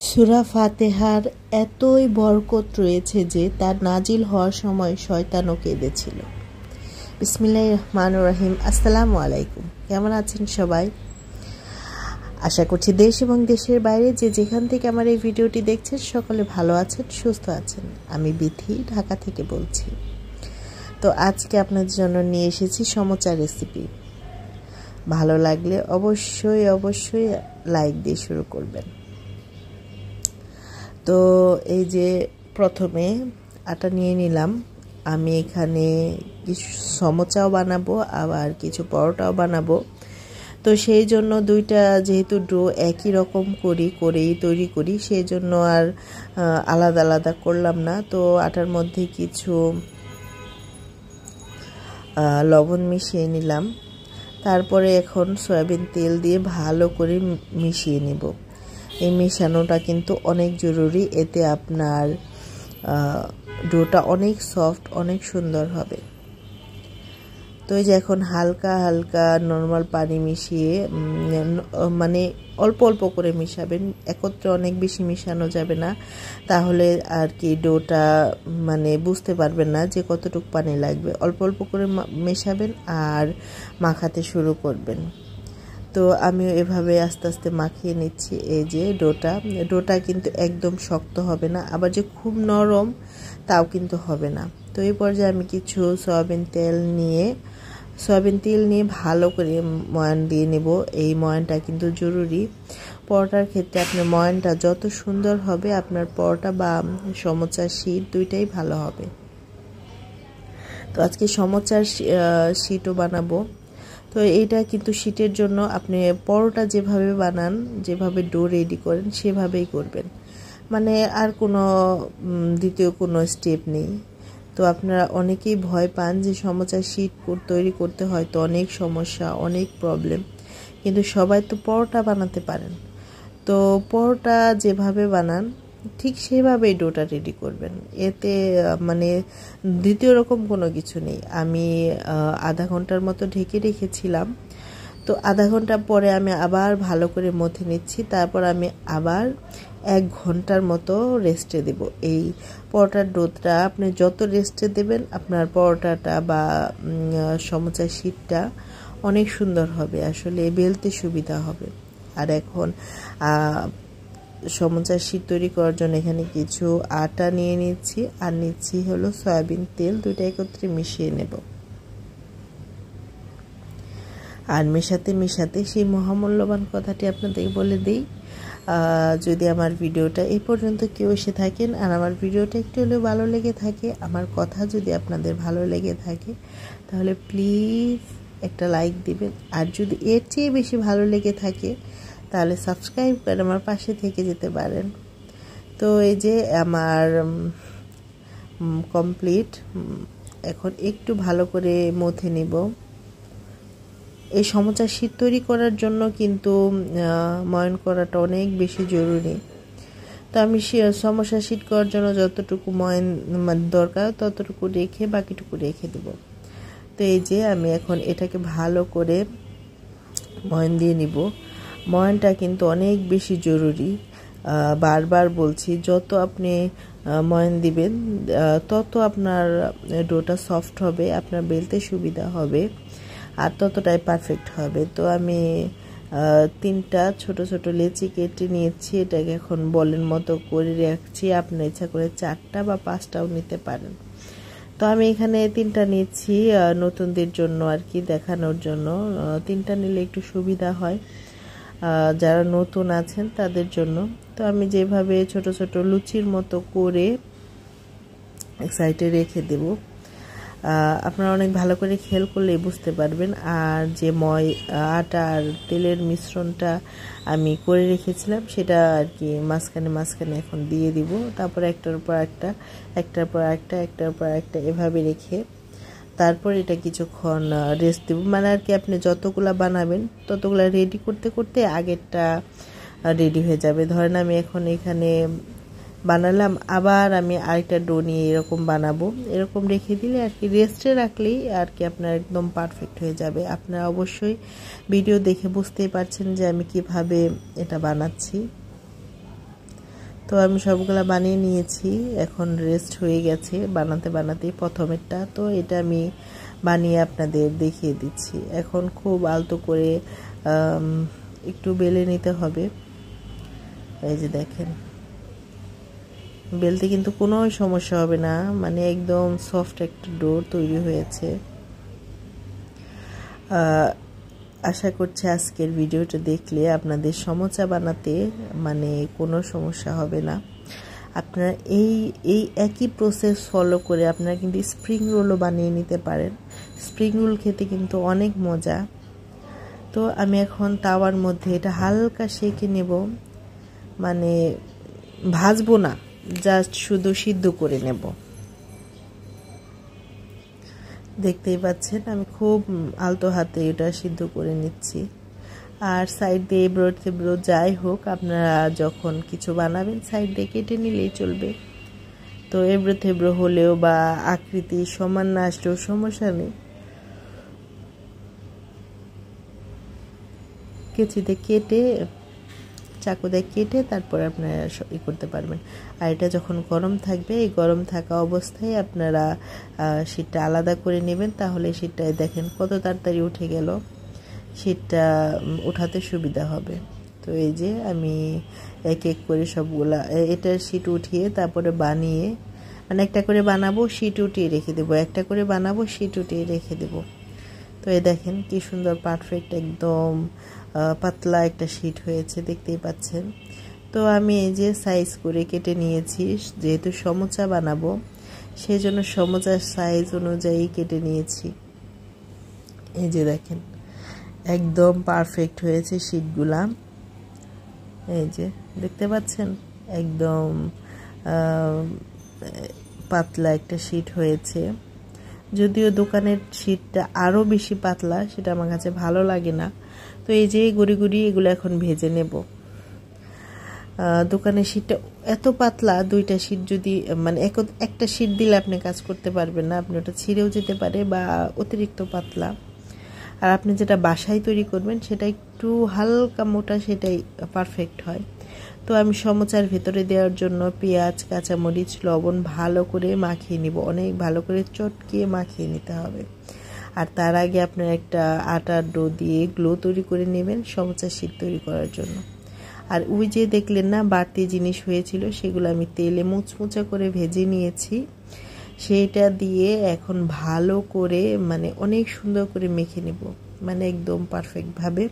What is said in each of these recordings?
সূরা ফাতিহার এতই বরকত রয়েছে যে তার নাজিল হওয়ার সময় শয়তানও কেঁদেছিল। বিসমিল্লাহির রহমানির রহিম। আসসালামু আলাইকুম। কেমন আছেন সবাই? আশা করছি দেশ এবং দেশের বাইরে যে যেখান থেকে আমার এই ভিডিওটি দেখছেন সকলে ভালো আছেন, সুস্থ আছেন। আমি বিথি, ঢাকা থেকে বলছি। তো আজকে আপনাদের জন্য নিয়ে এসেছি সমোচা রেসিপি। ভালো লাগলে অবশ্যই লাইক দিয়ে শুরু করবেন। তো এই যে প্রথমে আটা নিয়ে নিলাম। আমি এখানে কিছু সমোচাও বানাবো, আবার কিছু পরোটাও বানাবো। তো সেই জন্য দুইটা যেহেতু ডো একই রকম করেই তৈরি করি, সেই জন্য আর আলাদা আলাদা করলাম না। তো আটার মধ্যে কিছু লবণ মিশিয়ে নিলাম। তারপরে এখন সয়াবিন তেল দিয়ে ভালো করে মিশিয়ে নিব। এই মেশানোটা কিন্তু অনেক জরুরি, এতে আপনার ডোটা অনেক সফট, অনেক সুন্দর হবে। তো এই যে এখন হালকা হালকা নর্মাল পানি মিশিয়ে মানে অল্প অল্প করে মিশাবেন, একত্রে অনেক বেশি মিশানো যাবে না, তাহলে আর কি ডোটা মানে বুঝতে পারবেন না যে কতটুকু পানি লাগবে। অল্প অল্প করে মেশাবেন আর মাখাতে শুরু করবেন। তো আমিও এভাবে আস্তে আস্তে মাখিয়ে নিচ্ছি। এই যে ডোটা কিন্তু একদম শক্ত হবে না, আবার যে খুব নরম তাও কিন্তু হবে না। তো এই পর্যায়ে আমি কিছু সয়াবিন তেল নিয়ে ভালো করে ময়ান দিয়ে নেব। এই ময়ানটা কিন্তু জরুরি। পরোটার ক্ষেত্রে আপনার ময়ানটা যত সুন্দর হবে, আপনার পরোটা বা সমোচার শীট দুইটাই ভালো হবে। তো আজকে সমোচার শীটও বানাবো। তো এইটা কিন্তু শীটের জন্য আপনি পরোটা যেভাবে বানান, যেভাবে ডো রেডি করেন সেভাবেই করবেন, মানে আর কোনো দ্বিতীয় কোনো স্টেপ নেই। তো আপনারা অনেকেই ভয় পান যে সমোচার শীট তৈরি করতে হয় তো অনেক সমস্যা, অনেক প্রবলেম, কিন্তু সবাই তো পরোটা বানাতে পারেন। তো পরোটা যেভাবে বানান ঠিক সেভাবেই ডোটা রেডি করবেন, এতে মানে দ্বিতীয় রকম কোনো কিছু নেই। আমি আধা ঘন্টার মতো ঢেকে রেখেছিলাম। তো আধা ঘন্টা পরে আমি আবার ভালো করে মথে নিচ্ছি। তারপর আমি আবার 1 ঘন্টার মতো রেস্টে দেব। এই পরোটার ডোটা আপনি যত রেস্টে দেবেন, আপনার পরোটাটা বা সমোচার শীটটা অনেক সুন্দর হবে, আসলে বেলতে সুবিধা হবে। আর এখন সমোচার শীট তৈরি করার জন্য এখানে কিছু আটা নিয়ে নিচ্ছি, আর নিচ্ছি হলো সয়াবিন তেল, দুইটা একত্রে মিশিয়ে নেব। আর মেশাতে সেই মহামূল্যবান কথাটি আপনাদের বলে দিই, যদি আমার ভিডিওটা এই পর্যন্ত কেউ এসে থাকেন আর আমার ভিডিওটা একটু হলেও ভালো লেগে থাকে, আমার কথা যদি আপনাদের ভালো লেগে থাকে, তাহলে প্লিজ একটা লাইক দিবেন। আর যদি এর চেয়ে বেশি ভালো লেগে থাকে তাহলে সাবস্ক্রাইব করে আমার পাশে থেকে যেতে পারেন। তো এই যে আমার কমপ্লিট। এখন একটু ভালো করে মথে নিব। এই সমোচার শীট তৈরি করার জন্য কিন্তু ময়ান করাটা অনেক বেশি জরুরি। তো আমি সমোসার শীট করার জন্য যতটুকু ময়ান দরকার ততটুকু রেখে বাকিটুকু রেখে দেব। তো এই যে আমি এখন এটাকে ভালো করে ময়ান দিয়ে নিব। ময়ানটা কিন্তু অনেক বেশি জরুরি, বারবার বলছি, যত আপনি ময়ান দিবেন তত আপনার ডোটা সফট হবে, আপনার বেলতে সুবিধা হবে, আর ততটাই পারফেক্ট হবে। তো আমি 3টা ছোট ছোট লেচি কেটে নিয়েছি, এটাকে এখন বলের মতো করে রাখছি। আপনার ইচ্ছা করে 4টা বা 5টাও নিতে পারেন। তো আমি এখানে 3টা নিচ্ছি নতুনদের জন্য আর কি, দেখানোর জন্য। 3টা নিলে একটু সুবিধা হয় যারা নতুন আছেন তাদের জন্য। তো আমি যেভাবে ছোট ছোট লুচির মতো করে এক সাইডে রেখে দেব। আপনারা অনেক ভালো করে খেয়াল করলেই বুঝতে পারবেন। আর যে আটা আর তেলের মিশ্রণটা আমি করে রেখেছিলাম সেটা আর কি মাঝখানে এখন দিয়ে দিব। তারপর একটার পর একটা এভাবে রেখে তারপর এটা কিছুক্ষণ রেস্ট দেব। মানে আর কি আপনি যতগুলা বানাবেন ততগুলা রেডি করতে করতে আগেরটা রেডি হয়ে যাবে। ধরেন আমি এখন এখানে বানালাম, আবার আমি আরেকটা ডো নিয়ে এরকম বানাবো, এরকম রেখে দিলে আর কি রেস্টে রাখলেই আর কি আপনার একদম পারফেক্ট হয়ে যাবে। আপনারা অবশ্যই ভিডিও দেখে বুঝতেই পারছেন যে আমি কিভাবে এটা বানাচ্ছি। তো আমি সবগুলা বানিয়ে নিয়েছি, এখন রেস্ট হয়ে গেছে বানাতে বানাতে প্রথমেরটা। তো এটা আমি বানিয়ে আপনাদের দেখিয়ে দিচ্ছি। এখন খুব আলতো করে একটু বেলে নিতে হবে। এই যে দেখেন, বেলতে কিন্তু কোনো সমস্যা হবে না, মানে একদম সফট একটা ডো তৈরি হয়েছে। আশা করছি আজকের ভিডিওটা দেখলে আপনাদের সমোসা বানাতে মানে কোনো সমস্যা হবে না। আপনারা এই একই প্রসেস ফলো করে আপনারা কিন্তু স্প্রিং রোলও বানিয়ে নিতে পারেন। স্প্রিং রোল খেতে কিন্তু অনেক মজা। তো আমি এখন তাওয়ার মধ্যে এটা হালকা সেঁকে নেব, মানে ভাজবো না, জাস্ট শুধু সিদ্ধ করে নেব। দেখতেই পাচ্ছেন আমি খুব আলতো হাতে এটা সিদ্ধ করে নিচ্ছি। আর সাইড দিয়ে এবড়ো যাই হোক, আপনারা যখন কিছু বানাবেন সাইড দিয়ে কেটে নিলেই চলবে। তো এবড়ো হলেও বা আকৃতি সমান না আসলেও সমস্যা নেই, কেচিতে কেটে চাকুতে কেটে তারপর আপনারা করতে পারবেন। আর এটা যখন গরম থাকবে, এই গরম থাকা অবস্থায় আপনারা শীটটা আলাদা করে নেবেন, তাহলে শীটটায় দেখেন কত তাড়াতাড়ি উঠে গেল, শীটটা উঠাতে সুবিধা হবে। তো এই যে আমি এক এক করে সবগুলা এটার শীট উঠিয়ে তারপরে বানিয়ে, মানে একটা করে বানাবো শীট উঠিয়ে রেখে দেবো, একটা করে বানাবো শীট উঠিয়ে রেখে দেবো। তো এই দেখেন কি সুন্দর পারফেক্ট একদম পাতলা একটা শীট হয়েছে, দেখতেই পাচ্ছেন। তো আমি এই যে সাইজ করে কেটে নিয়েছি, যেহেতু সমোসা বানাবো সেই জন্য সমোসার সাইজ অনুযায়ী কেটে নিয়েছি। এই যে দেখেন একদম পারফেক্ট হয়েছে শীটগুলা, এই যে দেখতে পাচ্ছেন একদম পাতলা একটা শীট হয়েছে। যদিও দোকানের শীটটা আরও বেশি পাতলা, সেটা আমার কাছে ভালো লাগে না। তো এই যে গুড়ি গুড়ি এগুলো এখন ভেজে নেব। দোকানের শীটটা এত পাতলা, দুইটা শীট যদি মানে একটা শীট দিলে আপনি কাজ করতে পারবেন না, আপনি ওটা ছিঁড়েও যেতে পারে বা অতিরিক্ত পাতলা। আর আপনি যেটা বাসায় তৈরি করবেন সেটা একটু হালকা মোটা, সেটাই পারফেক্ট হয়। তো আমি সমোসার ভেতরে দেওয়ার জন্য পেঁয়াজ, কাঁচামরিচ, লবণ ভালো করে মাখিয়ে নিব, অনেক ভালো করে চটকিয়ে মাখিয়ে নিতে হবে। আর তার আগে আপনার একটা আটার ডো দিয়ে গ্লো তৈরি করে নেবেন সমোসার শীট তৈরি করার জন্য। আর ওই যে দেখলেন না বাড়তি জিনিস হয়েছিল, সেগুলো আমি তেলে মুচমুচা করে ভেজে নিয়েছি। সেইটা দিয়ে এখন ভালো করে মানে অনেক সুন্দর করে মেখে নেব, মানে একদম পারফেক্টভাবে।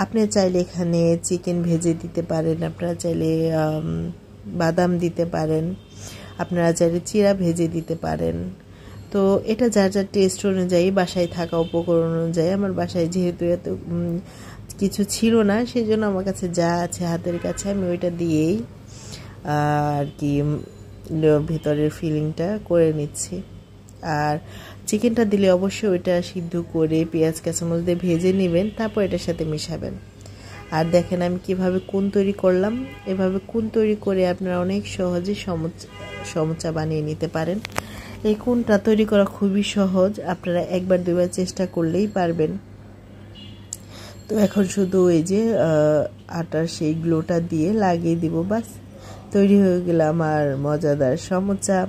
আপনি চাইলে এখানে চিকেন ভেজে দিতে পারেন, আপনারা চাইলে বাদাম দিতে পারেন, আপনারা চাইলে চিড়া ভেজে দিতে পারেন। তো এটা যার যার টেস্ট অনুযায়ী, বাসায় থাকা উপকরণ অনুযায়ী। আমার বাসায় যেহেতু এত কিছু ছিল না, সেই জন্য আমার কাছে যা আছে হাতের কাছে আমি ওইটা দিয়েই আর কি ভেতরের ফিলিংটা করে নিচ্ছি। আর চিকেনটা দিলে অবশ্যই ওইটা সিদ্ধ করে পেঁয়াজ কাঁচামরিচ দিয়ে ভেজে নেবেন, তারপর এটার সাথে মিশাবেন। আর দেখেন আমি কিভাবে কোন তৈরি করলাম, এভাবে কোন তৈরি করে আপনারা অনেক সহজে সমোসা বানিয়ে নিতে পারেন। এই কোনটা তৈরি করা খুবই সহজ, আপনারা একবার দুইবার চেষ্টা করলেই পারবেন। তো এখন শুধু এই যে আটার সেই গ্লোটা দিয়ে লাগিয়ে দিব, বাস তৈরি হয়ে গেল আমার মজাদার সমোসা।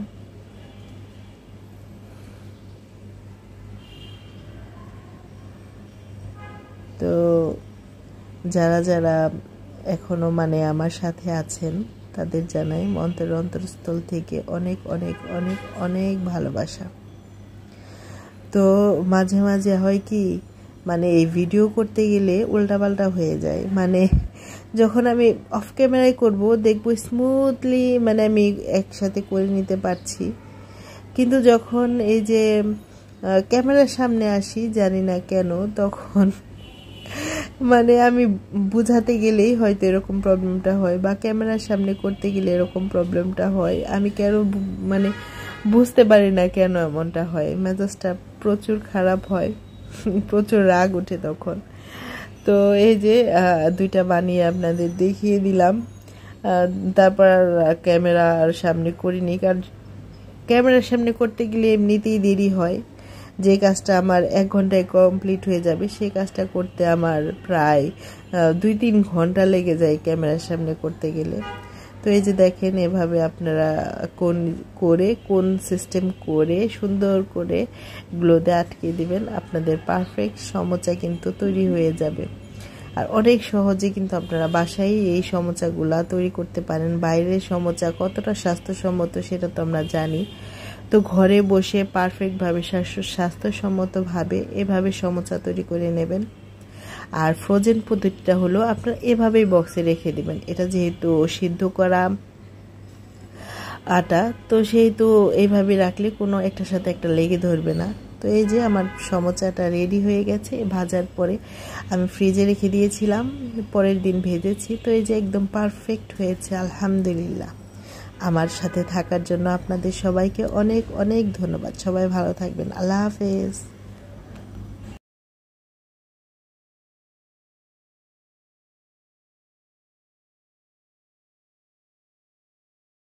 তো যারা যারা এখনো মানে আমার সাথে আছেন তাদের জানাই অন্তরস্থল থেকে অনেক অনেক অনেক অনেক ভালোবাসা। তো মাঝে মাঝে হয় কি, মানে এই ভিডিও করতে গেলে উল্টাপাল্টা হয়ে যায়, মানে যখন আমি অফ ক্যামেরায় করব দেখবো স্মুথলি মানে আমি একসাথে করে নিতে পারছি, কিন্তু যখন এই যে ক্যামেরার সামনে আসি জানি না কেন তখন মানে আমি বুঝাতে গেলেই হয়তো এরকম প্রবলেমটা হয়, বা ক্যামেরার সামনে করতে গেলে এরকম প্রবলেমটা হয়। আমি কেন মানে বুঝতে পারি না কেন এমনটা হয়, মেজাজটা প্রচুর খারাপ হয়, প্রচুর রাগ ওঠে তখন। তো এই যে দুইটা বানিয়ে আপনাদের দেখিয়ে দিলাম, তারপর ক্যামেরার সামনে করিনি, কারণ ক্যামেরার সামনে করতে গেলে এমনিতেই দেরি হয়। যে কাজটা আমার 1 ঘন্টায় কমপ্লিট হয়ে যাবে সেই কাজটা করতে আমার প্রায় 2-3 ঘন্টা লেগে যায় ক্যামেরার সামনে করতে গেলে। তো এই যে দেখেন, এভাবে আপনারা কোন সিস্টেম করে সুন্দর করে গ্লোতে আটকে দিবেন, আপনাদের পারফেক্ট সমোচা কিন্তু তৈরি হয়ে যাবে। আর অনেক সহজে কিন্তু আপনারা বাসায় এই সমোচাগুলা তৈরি করতে পারেন। বাইরের সমোচা কতটা স্বাস্থ্যসম্মত সেটা তো আমরা জানি, তো ঘরে বসে পারফেক্টভাবে স্বাস্থ্যসম্মতভাবে এভাবে সমোচা তৈরি করে নেবেন। আর ফ্রোজেন পদ্ধতিটা হলো আপনারা এভাবেই বক্সে রেখে দিবেন। এটা যেহেতু সিদ্ধ করা আটা, তো সেহেতু এইভাবে রাখলে কোনো একটার সাথে একটা লেগে ধরবে না। তো এই যে আমার সমোচাটা রেডি হয়ে গেছে। ভাজার পরে আমি ফ্রিজে রেখে দিয়েছিলাম, পরের দিন ভেজেছি। তো এই যে একদম পারফেক্ট হয়েছে, আলহামদুলিল্লাহ। আমার সাথে থাকার জন্য আপনাদের সবাইকে অনেক অনেক ধন্যবাদ। সবাই ভালো থাকবেন। আল্লাহ হাফেজ।